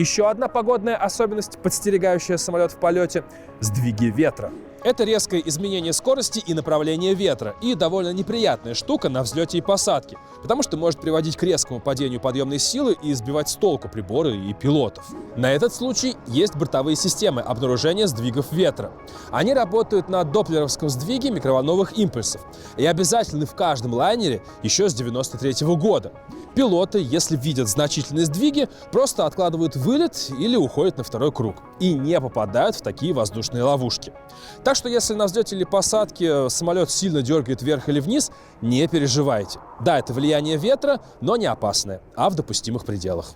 Еще одна погодная особенность, подстерегающая самолет в полете – сдвиги ветра. Это резкое изменение скорости и направления ветра, и довольно неприятная штука на взлете и посадке, потому что может приводить к резкому падению подъемной силы и сбивать с толку приборы и пилотов. На этот случай есть бортовые системы обнаружения сдвигов ветра. Они работают на доплеровском сдвиге микроволновых импульсов и обязательны в каждом лайнере еще с 1993 года. Пилоты, если видят значительные сдвиги, просто откладывают вылет или уходят на второй круг и не попадают в такие воздушные ловушки. Так что если на взлете или посадке самолет сильно дергает вверх или вниз, не переживайте. Да, это влияние ветра, но не опасное, а в допустимых пределах.